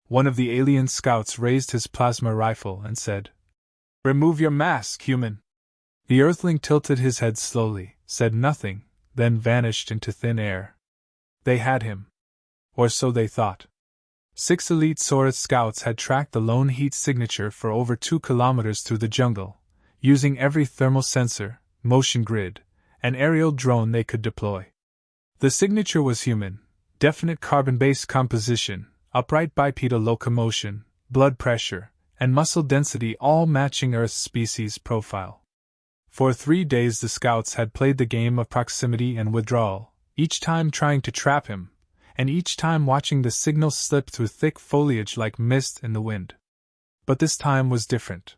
One of the alien scouts raised his plasma rifle and said, "Remove your mask, human." The Earthling tilted his head slowly, said nothing, then vanished into thin air. They had him. Or so they thought. 6 elite Saurus scouts had tracked the lone heat signature for over 2 kilometers through the jungle, using every thermal sensor, motion grid, and aerial drone they could deploy. The signature was human, definite carbon-based composition, upright bipedal locomotion, blood pressure, and muscle density all matching Earth's species profile. For 3 days the scouts had played the game of proximity and withdrawal, each time trying to trap him, and each time watching the signal slip through thick foliage like mist in the wind. But this time was different.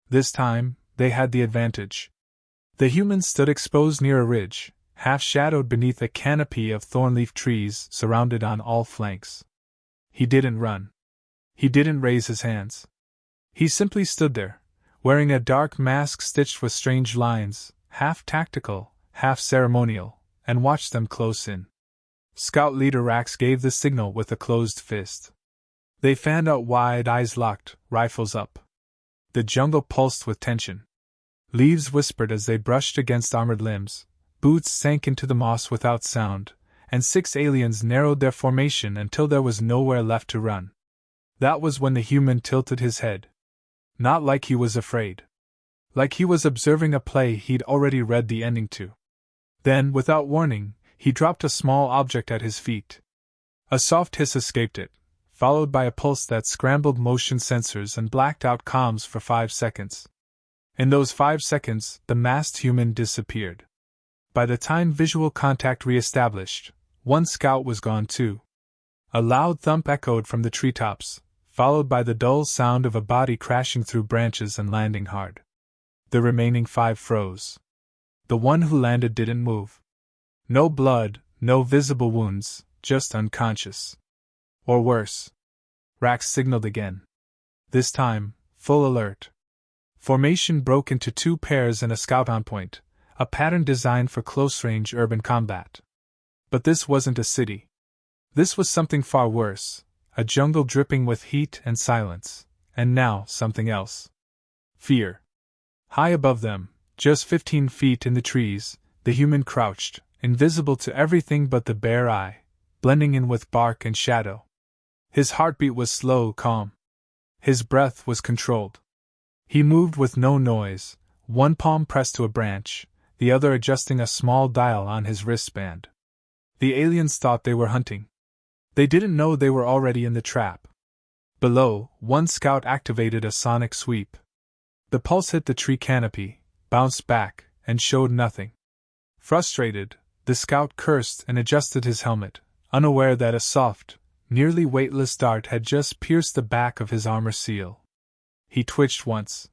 This time, they had the advantage. The humans stood exposed near a ridge, half-shadowed beneath a canopy of thornleaf trees surrounded on all flanks. He didn't run. He didn't raise his hands. He simply stood there, wearing a dark mask stitched with strange lines, half tactical, half ceremonial, and watched them close in. Scout leader Rax gave the signal with a closed fist. They fanned out wide, eyes locked, rifles up. The jungle pulsed with tension. Leaves whispered as they brushed against armored limbs, boots sank into the moss without sound, and 6 aliens narrowed their formation until there was nowhere left to run. That was when the human tilted his head. Not like he was afraid. Like he was observing a play he'd already read the ending to. Then, without warning, he dropped a small object at his feet. A soft hiss escaped it, followed by a pulse that scrambled motion sensors and blacked out comms for 5 seconds. In those 5 seconds, the masked human disappeared. By the time visual contact re-established, one scout was gone too. A loud thump echoed from the treetops, followed by the dull sound of a body crashing through branches and landing hard. The remaining 5 froze. The one who landed didn't move. No blood, no visible wounds, just unconscious. Or worse. Rax signaled again. This time, full alert. Formation broke into 2 pairs and a scout on point, a pattern designed for close-range urban combat. But this wasn't a city. This was something far worse, a jungle dripping with heat and silence, and now something else. Fear. High above them, just 15 feet in the trees, the human crouched, invisible to everything but the bare eye, blending in with bark and shadow. His heartbeat was slow, calm. His breath was controlled. He moved with no noise, one palm pressed to a branch, the other adjusting a small dial on his wristband. The aliens thought they were hunting. They didn't know they were already in the trap. Below, one scout activated a sonic sweep. The pulse hit the tree canopy, bounced back, and showed nothing. Frustrated, the scout cursed and adjusted his helmet, unaware that a soft, nearly weightless dart had just pierced the back of his armor seal. He twitched once.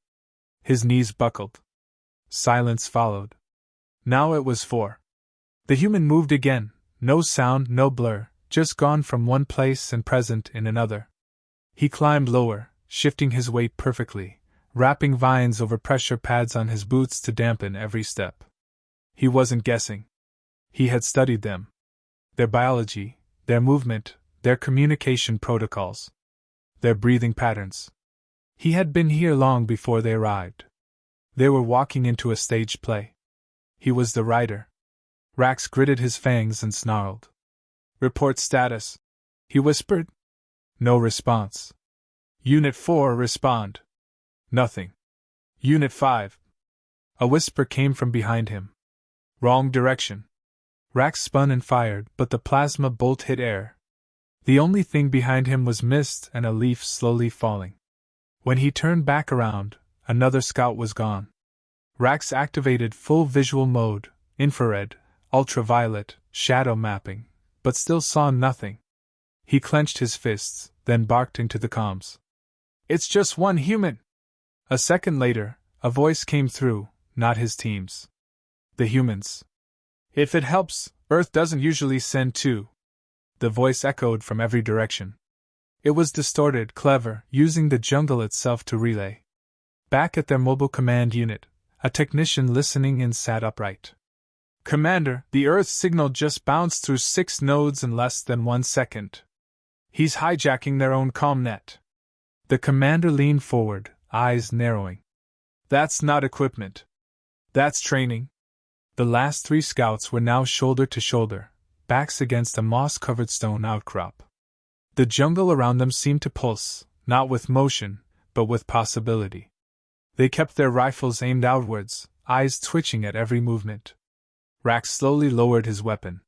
His knees buckled. Silence followed. Now it was 4. The human moved again, no sound, no blur, just gone from one place and present in another. He climbed lower, shifting his weight perfectly, wrapping vines over pressure pads on his boots to dampen every step. He wasn't guessing. He had studied them. Their biology, their movement, their communication protocols, their breathing patterns. He had been here long before they arrived. They were walking into a stage play. He was the writer. Rax gritted his fangs and snarled. "Report status," he whispered. No response. "Unit 4, respond." Nothing. "Unit 5." A whisper came from behind him. "Wrong direction." Rax spun and fired, but the plasma bolt hit air. The only thing behind him was mist and a leaf slowly falling. When he turned back around, another scout was gone. Rax activated full visual mode, infrared, ultraviolet, shadow mapping, but still saw nothing. He clenched his fists, then barked into the comms. "It's just one human!" A second later, a voice came through, not his team's. The humans. "If it helps, Earth doesn't usually send 2. The voice echoed from every direction. It was distorted, clever, using the jungle itself to relay. Back at their mobile command unit, a technician listening in sat upright. "Commander, the Earth signal just bounced through 6 nodes in less than 1 second. He's hijacking their own comm net. The commander leaned forward, eyes narrowing. That's not equipment. That's training. The last 3 scouts were now shoulder to shoulder, backs against a moss-covered stone outcrop. The jungle around them seemed to pulse, not with motion, but with possibility. They kept their rifles aimed outwards, eyes twitching at every movement. Rax slowly lowered his weapon.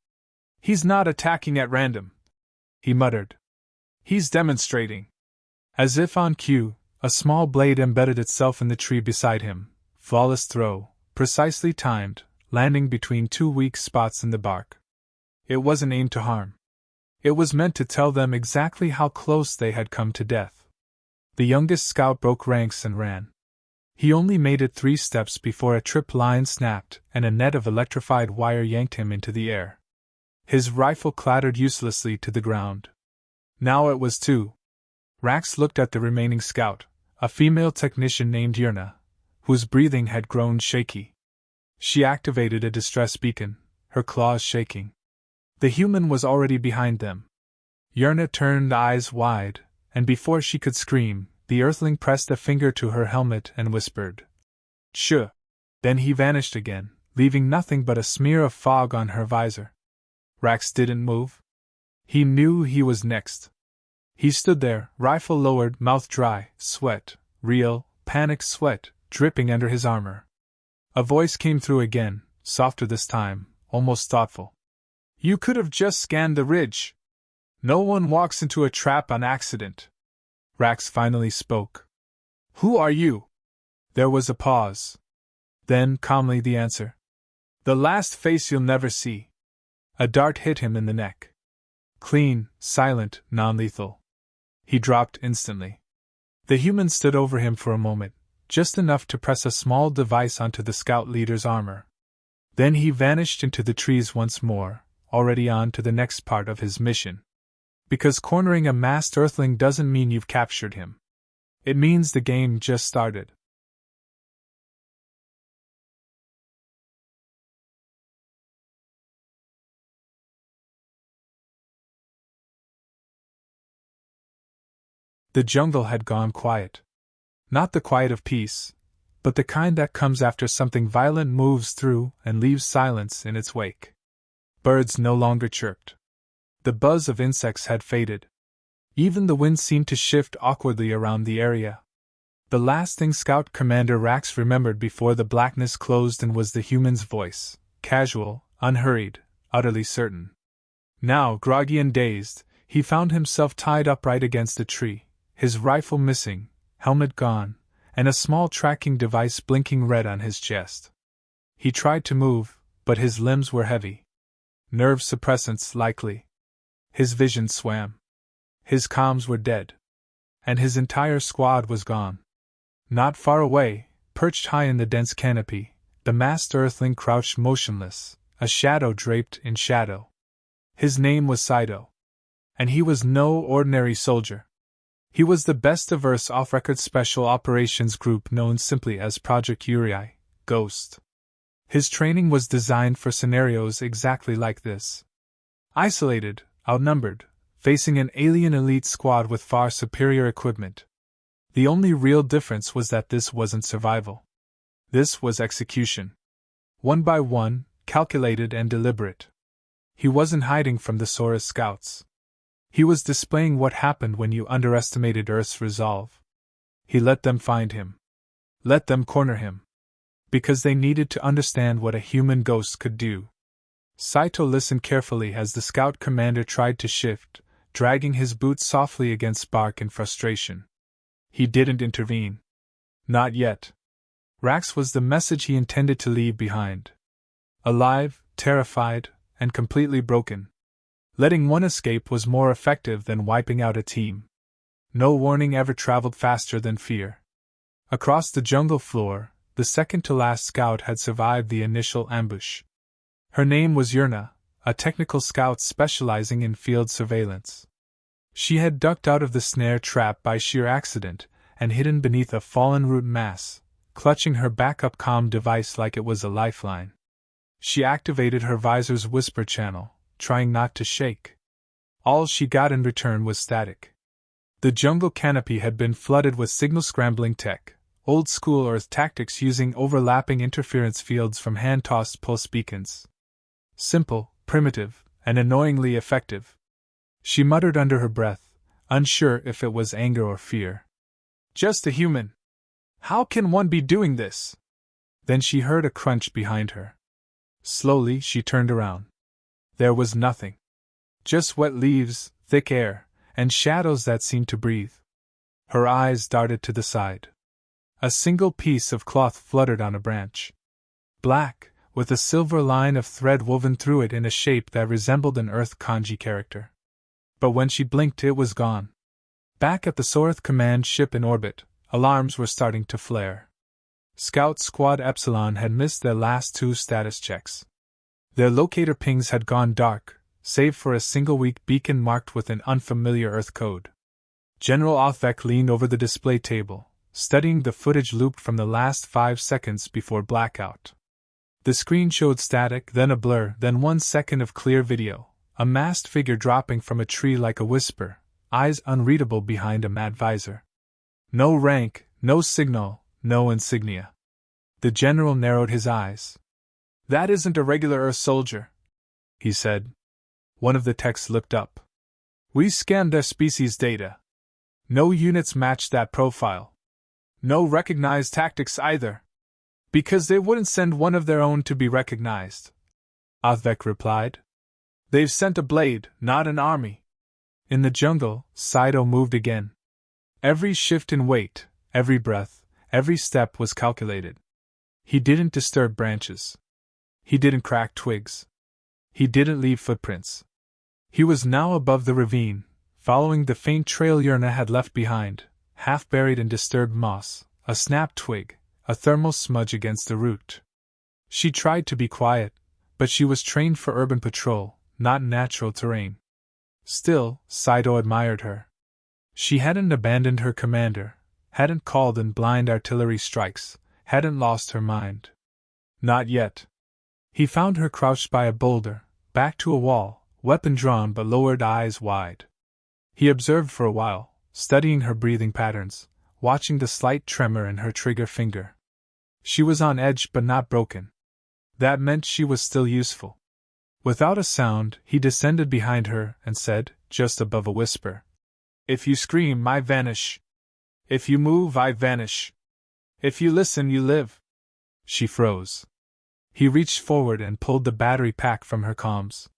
He's not attacking at random, he muttered. He's demonstrating. As if on cue, a small blade embedded itself in the tree beside him. Flawless throw, precisely timed, landing between 2 weak spots in the bark. It wasn't aimed to harm. It was meant to tell them exactly how close they had come to death. The youngest scout broke ranks and ran. He only made it 3 steps before a trip line snapped and a net of electrified wire yanked him into the air. His rifle clattered uselessly to the ground. Now it was 2. Rax looked at the remaining scout, a female technician named Yurna, whose breathing had grown shaky. She activated a distress beacon, her claws shaking. The human was already behind them. Yurna turned eyes wide, and before she could scream, the Earthling pressed a finger to her helmet and whispered, "Shh." Then he vanished again, leaving nothing but a smear of fog on her visor. Rax didn't move. He knew he was next. He stood there, rifle lowered, mouth dry, sweat, real, panicked sweat, dripping under his armor. A voice came through again, softer this time, almost thoughtful. "You could have just scanned the ridge. No one walks into a trap on accident." Rax finally spoke. "Who are you?" There was a pause. Then, calmly, the answer. "The last face you'll never see." A dart hit him in the neck. Clean, silent, non-lethal. He dropped instantly. The human stood over him for a moment, just enough to press a small device onto the scout leader's armor. Then he vanished into the trees once more, already on to the next part of his mission. Because cornering a masked Earthling doesn't mean you've captured him. It means the game just started. The jungle had gone quiet. Not the quiet of peace, but the kind that comes after something violent moves through and leaves silence in its wake. Birds no longer chirped. The buzz of insects had faded. Even the wind seemed to shift awkwardly around the area. The last thing Scout Commander Rax remembered before the blackness closed in was the human's voice, casual, unhurried, utterly certain. Now, groggy and dazed, he found himself tied upright against a tree, his rifle missing, helmet gone, and a small tracking device blinking red on his chest. He tried to move, but his limbs were heavy. Nerve suppressants, likely. His vision swam. His comms were dead. And his entire squad was gone. Not far away, perched high in the dense canopy, the masked Earthling crouched motionless, a shadow draped in shadow. His name was Saito. And he was no ordinary soldier. He was the best of Earth's off-record special operations group known simply as Project Uri, Ghost. His training was designed for scenarios exactly like this. Isolated, outnumbered, facing an alien elite squad with far superior equipment. The only real difference was that this wasn't survival. This was execution. One by one, calculated and deliberate. He wasn't hiding from the Saurus scouts. He was displaying what happened when you underestimated Earth's resolve. He let them find him. Let them corner him. Because they needed to understand what a human ghost could do. Saito listened carefully as the scout commander tried to shift, dragging his boots softly against bark in frustration. He didn't intervene. Not yet. Rax was the message he intended to leave behind. Alive, terrified, and completely broken. Letting one escape was more effective than wiping out a team. No warning ever traveled faster than fear. Across the jungle floor, the second-to-last scout had survived the initial ambush. Her name was Yurna, a technical scout specializing in field surveillance. She had ducked out of the snare trap by sheer accident and hidden beneath a fallen root mass, clutching her backup comm device like it was a lifeline. She activated her visor's whisper channel, trying not to shake. All she got in return was static. The jungle canopy had been flooded with signal scrambling tech, old-school Earth tactics using overlapping interference fields from hand-tossed pulse beacons. Simple, primitive, and annoyingly effective. She muttered under her breath, unsure if it was anger or fear. Just a human. How can one be doing this? Then she heard a crunch behind her. Slowly she turned around. There was nothing. Just wet leaves, thick air, and shadows that seemed to breathe. Her eyes darted to the side. A single piece of cloth fluttered on a branch. Black, with a silver line of thread woven through it in a shape that resembled an Earth kanji character. But when she blinked, it was gone. Back at the Sorath command ship in orbit, alarms were starting to flare. Scout Squad Epsilon had missed their last 2 status checks. Their locator pings had gone dark, save for a single weak beacon marked with an unfamiliar Earth code. General Othvek leaned over the display table, studying the footage looped from the last 5 seconds before blackout. The screen showed static, then a blur, then 1 second of clear video, a masked figure dropping from a tree like a whisper, eyes unreadable behind a matte visor. No rank, no signal, no insignia. The general narrowed his eyes. That isn't a regular Earth soldier, he said. One of the techs looked up. We scanned their species data. No units matched that profile. No recognized tactics either. Because they wouldn't send one of their own to be recognized, Othvek replied. They've sent a blade, not an army. In the jungle, Saito moved again. Every shift in weight, every breath, every step was calculated. He didn't disturb branches. He didn't crack twigs. He didn't leave footprints. He was now above the ravine, following the faint trail Yurna had left behind, half buried in disturbed moss, a snapped twig, a thermal smudge against the root. She tried to be quiet, but she was trained for urban patrol, not natural terrain. Still, Saito admired her. She hadn't abandoned her commander, hadn't called in blind artillery strikes, hadn't lost her mind. Not yet. He found her crouched by a boulder, back to a wall, weapon drawn but lowered, eyes wide. He observed for a while, studying her breathing patterns, watching the slight tremor in her trigger finger. She was on edge but not broken. That meant she was still useful. Without a sound, he descended behind her and said, just above a whisper, If you scream, I vanish. If you move, I vanish. If you listen, you live. She froze. He reached forward and pulled the battery pack from her comms.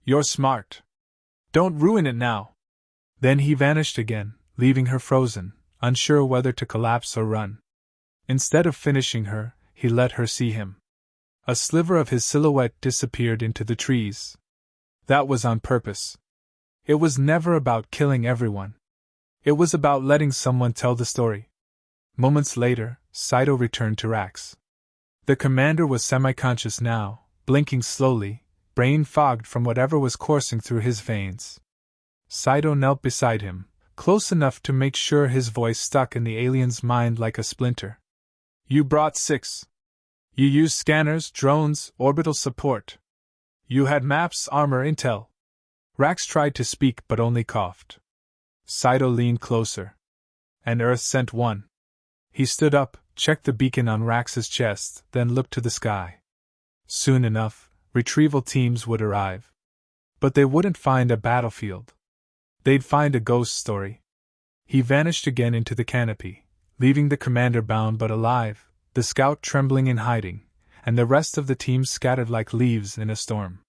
You're smart. Don't ruin it now. Then he vanished again, leaving her frozen, unsure whether to collapse or run. Instead of finishing her, he let her see him. A sliver of his silhouette disappeared into the trees. That was on purpose. It was never about killing everyone. It was about letting someone tell the story. Moments later, Saito returned to Rax. The commander was semi-conscious now, blinking slowly, brain fogged from whatever was coursing through his veins. Saito knelt beside him, close enough to make sure his voice stuck in the alien's mind like a splinter. You brought 6. You used scanners, drones, orbital support. You had maps, armor, intel. Rax tried to speak but only coughed. Saito leaned closer. And Earth sent 1. He stood up, checked the beacon on Rax's chest, then looked to the sky. Soon enough, retrieval teams would arrive. But they wouldn't find a battlefield. They'd find a ghost story. He vanished again into the canopy, leaving the commander bound but alive, the scout trembling in hiding, and the rest of the team scattered like leaves in a storm.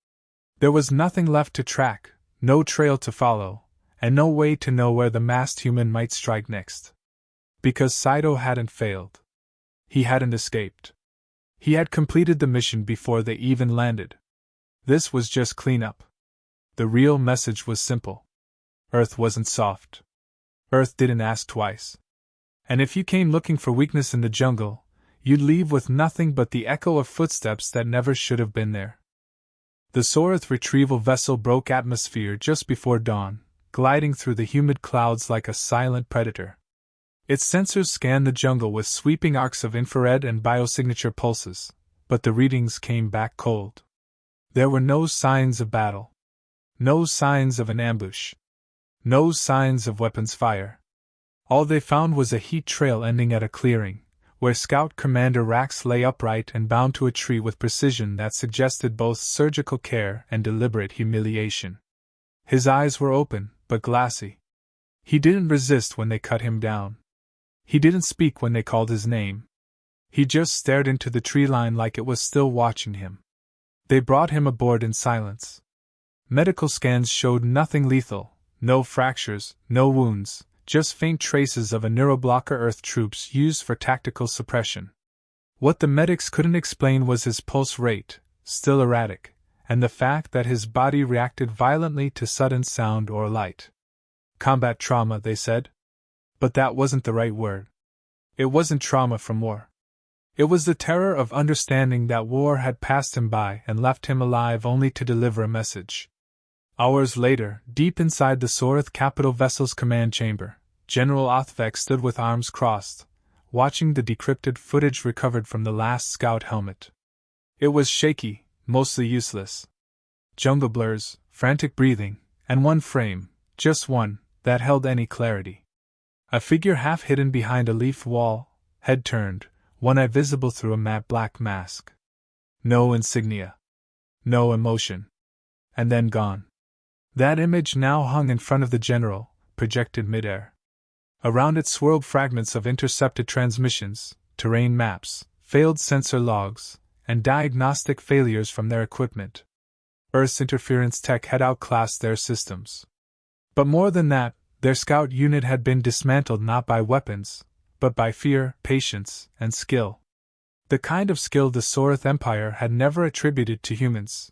There was nothing left to track, no trail to follow, and no way to know where the masked human might strike next. Because Saito hadn't failed. He hadn't escaped. He had completed the mission before they even landed. This was just cleanup. The real message was simple. Earth wasn't soft. Earth didn't ask twice. And if you came looking for weakness in the jungle, you'd leave with nothing but the echo of footsteps that never should have been there. The Sorath retrieval vessel broke atmosphere just before dawn, gliding through the humid clouds like a silent predator. Its sensors scanned the jungle with sweeping arcs of infrared and biosignature pulses, but the readings came back cold. There were no signs of battle. No signs of an ambush. No signs of weapons fire. All they found was a heat trail ending at a clearing, where Scout Commander Rax lay upright and bound to a tree with precision that suggested both surgical care and deliberate humiliation. His eyes were open, but glassy. He didn't resist when they cut him down. He didn't speak when they called his name. He just stared into the tree line like it was still watching him. They brought him aboard in silence. Medical scans showed nothing lethal, no fractures, no wounds, just faint traces of a neuroblocker Earth troops used for tactical suppression. What the medics couldn't explain was his pulse rate, still erratic, and the fact that his body reacted violently to sudden sound or light. Combat trauma, they said. But that wasn't the right word. It wasn't trauma from war. It was the terror of understanding that war had passed him by and left him alive only to deliver a message. Hours later, deep inside the Soreth capital vessel's command chamber, General Othvek stood with arms crossed, watching the decrypted footage recovered from the last scout helmet. It was shaky, mostly useless. Jungle blurs, frantic breathing, and one frame, just one, that held any clarity. A figure half hidden behind a leaf wall, head turned, one eye visible through a matte black mask. No insignia. No emotion. And then gone. That image now hung in front of the general, projected midair. Around it swirled fragments of intercepted transmissions, terrain maps, failed sensor logs, and diagnostic failures from their equipment. Earth's interference tech had outclassed their systems. But more than that, their scout unit had been dismantled not by weapons, but by fear, patience, and skill. The kind of skill the Soreth Empire had never attributed to humans.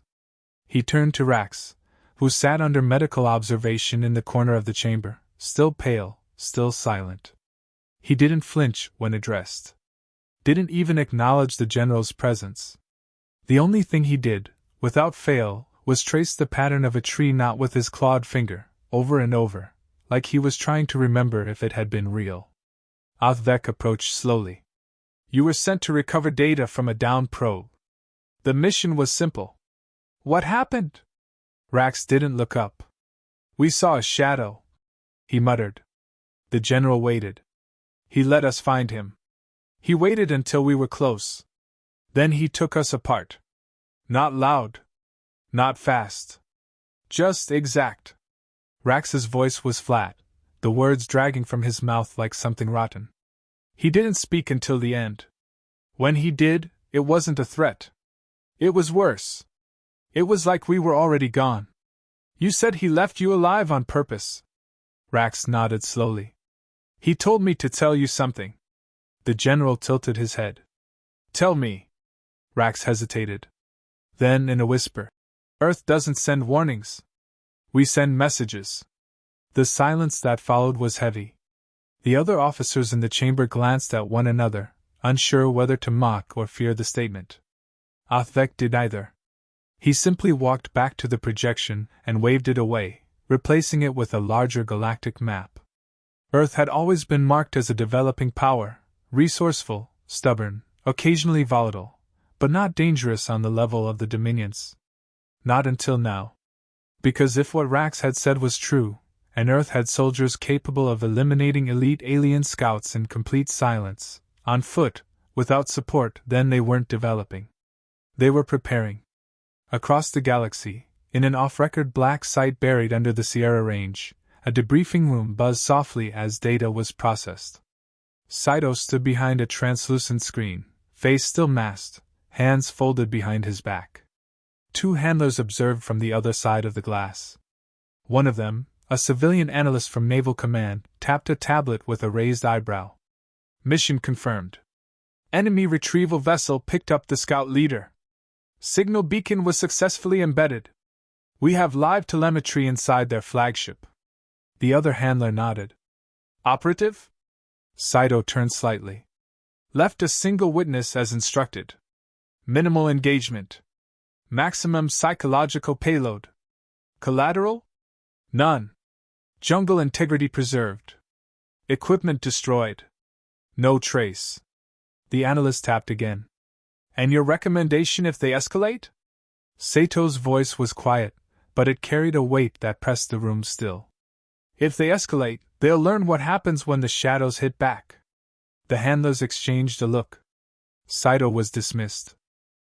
He turned to Rax, who sat under medical observation in the corner of the chamber, still pale, still silent. He didn't flinch when addressed. Didn't even acknowledge the general's presence. The only thing he did, without fail, was trace the pattern of a tree knot with his clawed finger, over and over, like he was trying to remember if it had been real. Othvek approached slowly. You were sent to recover data from a downed probe. The mission was simple. What happened? Rax didn't look up. We saw a shadow, he muttered. The general waited. He let us find him. He waited until we were close. Then he took us apart. Not loud. Not fast. Just exact. Rax's voice was flat, the words dragging from his mouth like something rotten. He didn't speak until the end. When he did, it wasn't a threat. It was worse. It was like we were already gone. You said he left you alive on purpose. Rax nodded slowly. He told me to tell you something. The general tilted his head. Tell me. Rax hesitated. Then, in a whisper, Earth doesn't send warnings. We send messages. The silence that followed was heavy. The other officers in the chamber glanced at one another, unsure whether to mock or fear the statement. Othvek did neither. He simply walked back to the projection and waved it away, replacing it with a larger galactic map. Earth had always been marked as a developing power, resourceful, stubborn, occasionally volatile, but not dangerous on the level of the Dominions. Not until now. Because if what Rax had said was true, and Earth had soldiers capable of eliminating elite alien scouts in complete silence, on foot, without support, then they weren't developing. They were preparing. Across the galaxy, in an off-record black site buried under the Sierra Range, a debriefing room buzzed softly as data was processed. Saito stood behind a translucent screen, face still masked, hands folded behind his back. Two handlers observed from the other side of the glass. One of them, a civilian analyst from Naval Command, tapped a tablet with a raised eyebrow. Mission confirmed. Enemy retrieval vessel picked up the scout leader. Signal beacon was successfully embedded. We have live telemetry inside their flagship. The other handler nodded. Operative? Saito turned slightly. Left a single witness as instructed. Minimal engagement. Maximum psychological payload. Collateral? None. Jungle integrity preserved. Equipment destroyed. No trace. The analyst tapped again. And your recommendation if they escalate? Sato's voice was quiet, but it carried a weight that pressed the room still. If they escalate, they'll learn what happens when the shadows hit back. The handlers exchanged a look. Saito was dismissed.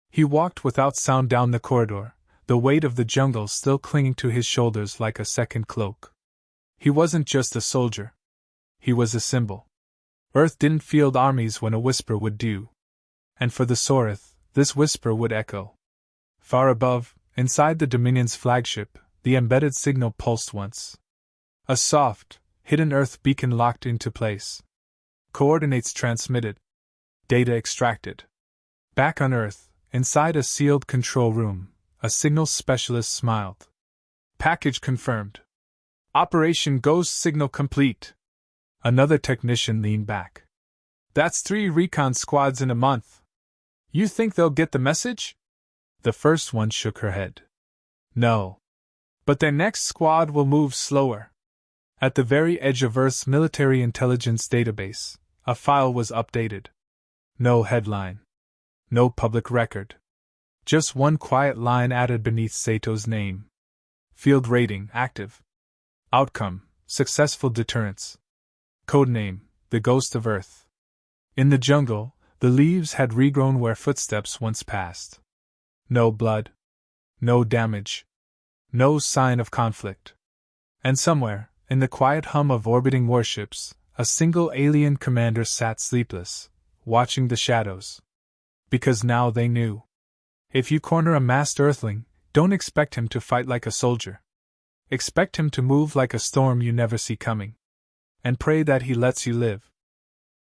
He walked without sound down the corridor, the weight of the jungle still clinging to his shoulders like a second cloak. He wasn't just a soldier. He was a symbol. Earth didn't field armies when a whisper would do. And for the Sorith, this whisper would echo. Far above, inside the Dominion's flagship, the embedded signal pulsed once. A soft, hidden Earth beacon locked into place. Coordinates transmitted. Data extracted. Back on Earth, inside a sealed control room, a signals specialist smiled. Package confirmed. Operation Ghost signal complete. Another technician leaned back. That's 3 recon squads in a month. You think they'll get the message? The first one shook her head. No. But their next squad will move slower. At the very edge of Earth's military intelligence database, a file was updated. No headline. No public record. Just one quiet line added beneath Sato's name. Field rating active. Outcome, successful deterrence. Codename, the Ghost of Earth. In the jungle, the leaves had regrown where footsteps once passed. No blood. No damage. No sign of conflict. And somewhere, in the quiet hum of orbiting warships, a single alien commander sat sleepless, watching the shadows. Because now they knew. If you corner a masked Earthling, don't expect him to fight like a soldier. Expect him to move like a storm you never see coming. And pray that he lets you live.